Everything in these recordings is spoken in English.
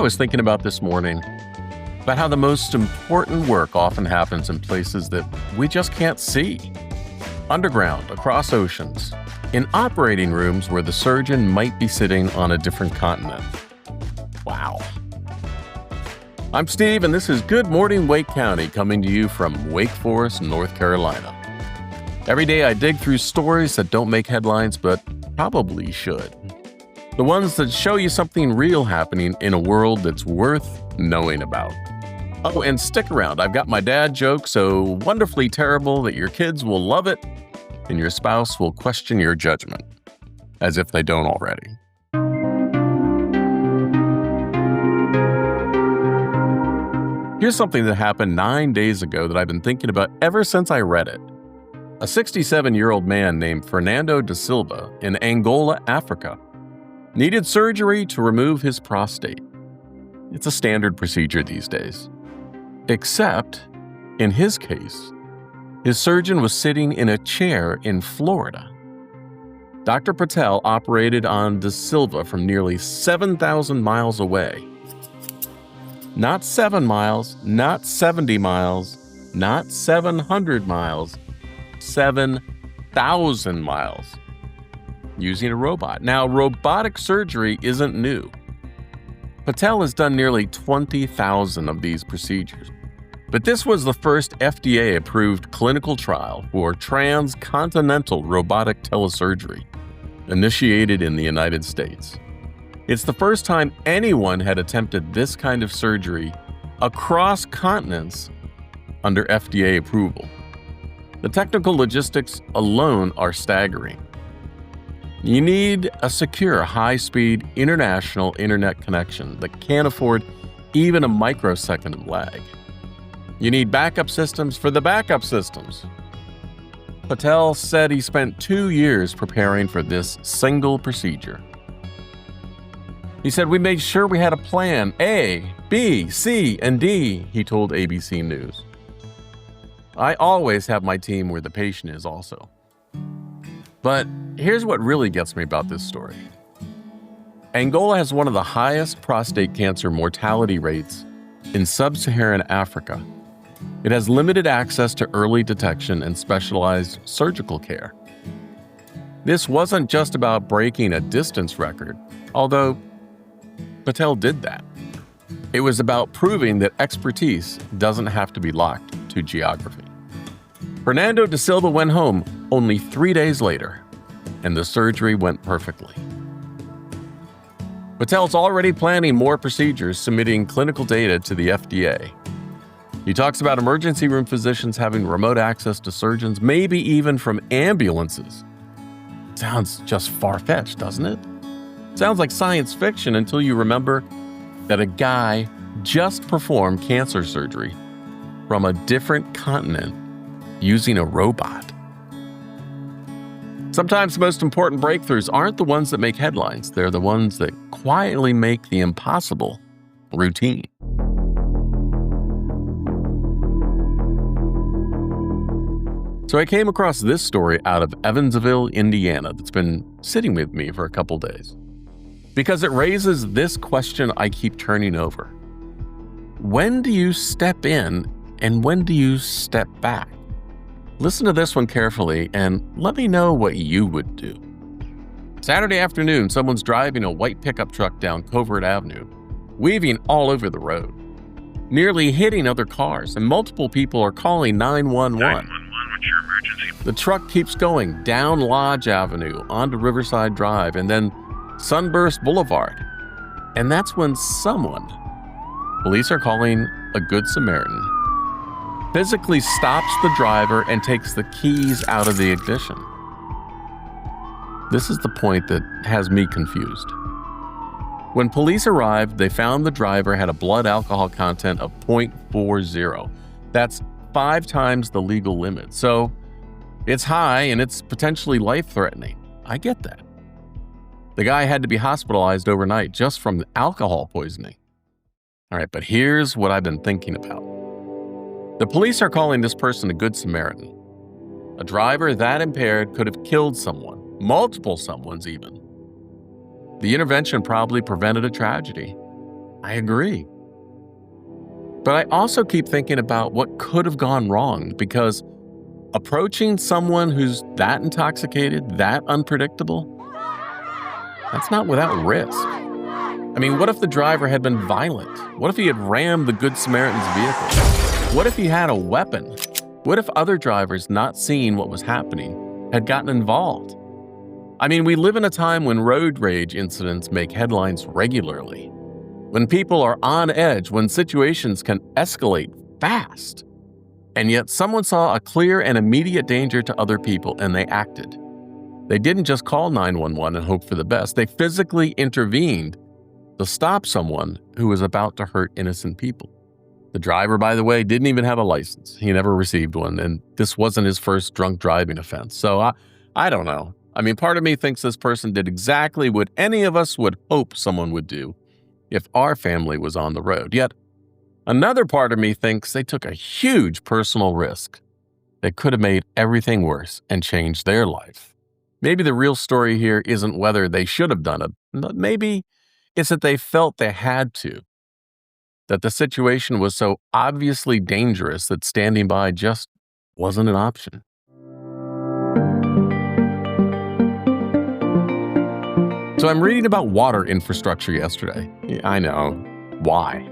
I was thinking about this morning about how the most important work often happens in places that we just can't see. Underground, across oceans, in operating rooms where the surgeon might be sitting on a different continent. Wow. I'm Steve, and this is Good Morning Wake County, coming to you from Wake Forest, North Carolina. Every day I dig through stories that don't make headlines, but probably should. The ones that show you something real happening in a world that's worth knowing about. Oh, and stick around. I've got my dad joke so wonderfully terrible that your kids will love it and your spouse will question your judgment, as if they don't already. Here's something that happened 9 days ago that I've been thinking about ever since I read it. A 67-year-old man named Fernando da Silva in Angola, Africa, needed surgery to remove his prostate. It's a standard procedure these days. Except, in his case, his surgeon was sitting in a chair in Florida. Dr. Patel operated on da Silva from nearly 7,000 miles away. Not 7 miles, not 70 miles, not 700 miles, 7,000 miles. Using a robot. Now, robotic surgery isn't new. Patel has done nearly 20,000 of these procedures. But this was the first FDA-approved clinical trial for transcontinental robotic telesurgery, initiated in the United States. It's the first time anyone had attempted this kind of surgery across continents under FDA approval. The technical logistics alone are staggering. You need a secure, high-speed international internet connection that can't afford even a microsecond of lag. You need backup systems for the backup systems. Patel said he spent 2 years preparing for this single procedure. He said, "We made sure we had a plan, A, B, C, and D," he told ABC News. "I always have my team where the patient is also." But here's what really gets me about this story. Angola has one of the highest prostate cancer mortality rates in sub-Saharan Africa. It has limited access to early detection and specialized surgical care. This wasn't just about breaking a distance record, although Patel did that. It was about proving that expertise doesn't have to be locked to geography. Fernando da Silva went home only 3 days later, and the surgery went perfectly. Patel's already planning more procedures, submitting clinical data to the FDA. He talks about emergency room physicians having remote access to surgeons, maybe even from ambulances. Sounds just far-fetched, doesn't it? Sounds like science fiction until you remember that a guy just performed cancer surgery from a different continent using a robot. Sometimes the most important breakthroughs aren't the ones that make headlines. They're the ones that quietly make the impossible routine. So I came across this story out of Evansville, Indiana, that's been sitting with me for a couple days, because it raises this question I keep turning over. When do you step in and when do you step back? Listen to this one carefully and let me know what you would do. Saturday afternoon, someone's driving a white pickup truck down Covert Avenue, weaving all over the road, nearly hitting other cars, and multiple people are calling 911. 911, what's your emergency? The truck keeps going down Lodge Avenue, onto Riverside Drive, and then Sunburst Boulevard. And that's when someone, police are calling a Good Samaritan, physically stops the driver and takes the keys out of the ignition. This is the point that has me confused. When police arrived, they found the driver had a blood alcohol content of 0.40. That's 5 times the legal limit. So it's high and it's potentially life-threatening. I get that. The guy had to be hospitalized overnight just from alcohol poisoning. All right, but here's what I've been thinking about. The police are calling this person a Good Samaritan. A driver that impaired could have killed someone, multiple someones even. The intervention probably prevented a tragedy. I agree. But I also keep thinking about what could have gone wrong because approaching someone who's that intoxicated, that unpredictable, that's not without risk. I mean, what if the driver had been violent? What if he had rammed the Good Samaritan's vehicle? What if he had a weapon? What if other drivers not seeing what was happening had gotten involved? I mean, we live in a time when road rage incidents make headlines regularly, when people are on edge, when situations can escalate fast. And yet someone saw a clear and immediate danger to other people and they acted. They didn't just call 911 and hope for the best. They physically intervened to stop someone who was about to hurt innocent people. The driver, by the way, didn't even have a license. He never received one, and this wasn't his first drunk driving offense. So I don't know. I mean, part of me thinks this person did exactly what any of us would hope someone would do if our family was on the road. Yet, another part of me thinks they took a huge personal risk that could have made everything worse and changed their life. Maybe the real story here isn't whether they should have done it, but maybe it's that they felt they had to, that the situation was so obviously dangerous that standing by just wasn't an option. So I'm reading about water infrastructure yesterday. I know. Why?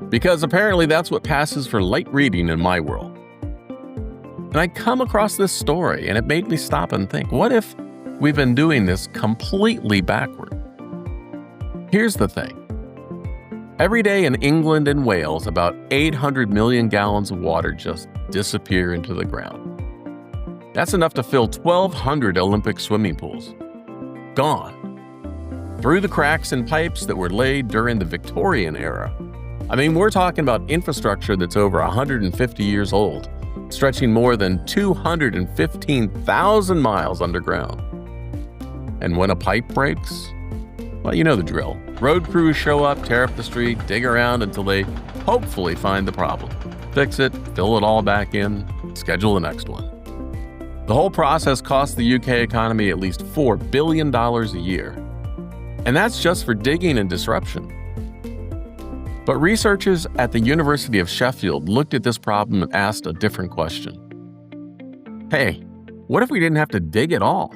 Because apparently that's what passes for light reading in my world. And I come across this story and it made me stop and think, what if we've been doing this completely backward? Here's the thing. Every day in England and Wales, about 800 million gallons of water just disappear into the ground. That's enough to fill 1,200 Olympic swimming pools. Gone. Through the cracks in pipes that were laid during the Victorian era. I mean, we're talking about infrastructure that's over 150 years old, stretching more than 215,000 miles underground. And when a pipe breaks, well, you know the drill. Road crews show up, tear up the street, dig around until they hopefully find the problem. Fix it, fill it all back in, schedule the next one. The whole process costs the UK economy at least $4 billion a year. And that's just for digging and disruption. But researchers at the University of Sheffield looked at this problem and asked a different question. Hey, what if we didn't have to dig at all?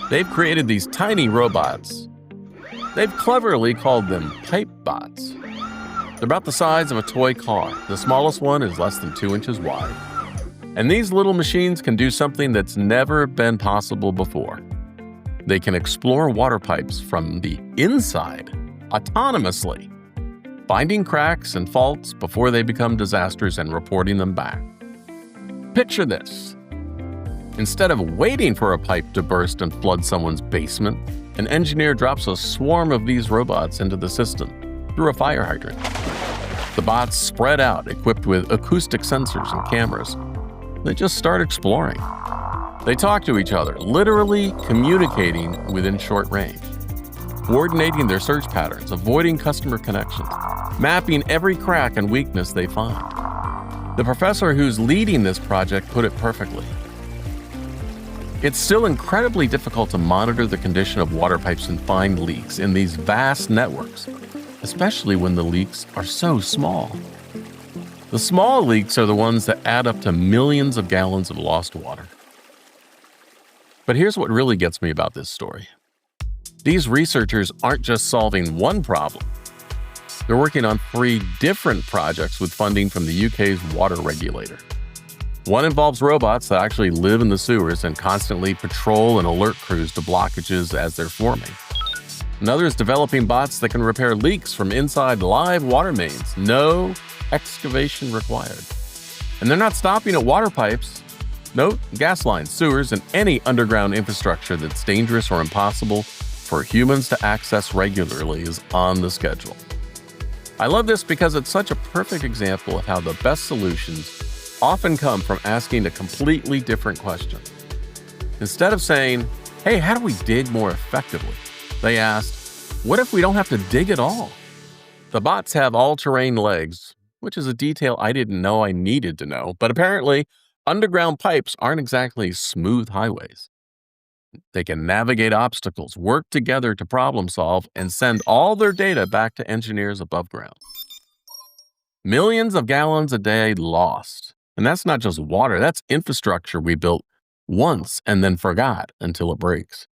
They've created these tiny robots. They've cleverly called them pipe bots. They're about the size of a toy car. The smallest one is less than 2 inches wide. And these little machines can do something that's never been possible before. They can explore water pipes from the inside, autonomously, finding cracks and faults before they become disasters and reporting them back. Picture this. Instead of waiting for a pipe to burst and flood someone's basement, an engineer drops a swarm of these robots into the system through a fire hydrant. The bots spread out, equipped with acoustic sensors and cameras. They just start exploring. They talk to each other, literally communicating within short range, coordinating their search patterns, avoiding customer connections, mapping every crack and weakness they find. The professor who's leading this project put it perfectly. It's still incredibly difficult to monitor the condition of water pipes and find leaks in these vast networks, especially when the leaks are so small. The small leaks are the ones that add up to millions of gallons of lost water. But here's what really gets me about this story. These researchers aren't just solving one problem. They're working on 3 different projects with funding from the UK's water regulator. One involves robots that actually live in the sewers and constantly patrol and alert crews to blockages as they're forming. Another is developing bots that can repair leaks from inside live water mains. No excavation required. And they're not stopping at water pipes. Note, gas lines, sewers, and any underground infrastructure that's dangerous or impossible for humans to access regularly is on the schedule. I love this because it's such a perfect example of how the best solutions often come from asking a completely different question. Instead of saying, hey, how do we dig more effectively? They asked, what if we don't have to dig at all? The bots have all-terrain legs, which is a detail I didn't know I needed to know, but apparently underground pipes aren't exactly smooth highways. They can navigate obstacles, work together to problem solve, and send all their data back to engineers above ground. Millions of gallons a day lost. And that's not just water, that's infrastructure we built once and then forgot until it breaks.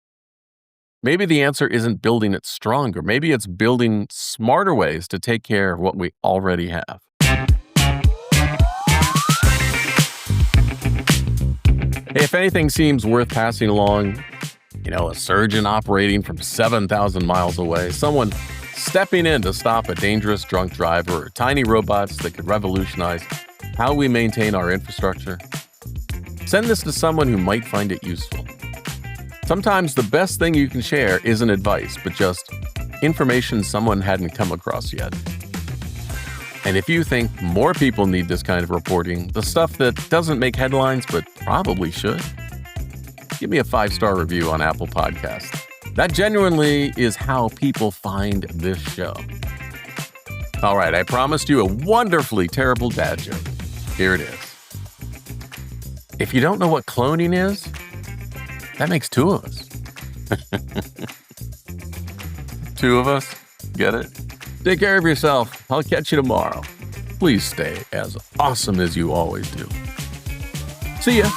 Maybe the answer isn't building it stronger. Maybe it's building smarter ways to take care of what we already have. Hey, if anything seems worth passing along, a surgeon operating from 7,000 miles away, someone stepping in to stop a dangerous drunk driver, or tiny robots that could revolutionize how we maintain our infrastructure, send this to someone who might find it useful. Sometimes the best thing you can share isn't advice, but just information someone hadn't come across yet. And if you think more people need this kind of reporting, the stuff that doesn't make headlines but probably should, give me a 5-star review on Apple Podcasts. That genuinely is how people find this show. All right, I promised you a wonderfully terrible dad joke. Here it is. If you don't know what cloning is, that makes 2 of us. 2 of us? Get it? Take care of yourself. I'll catch you tomorrow. Please stay as awesome as you always do. See ya.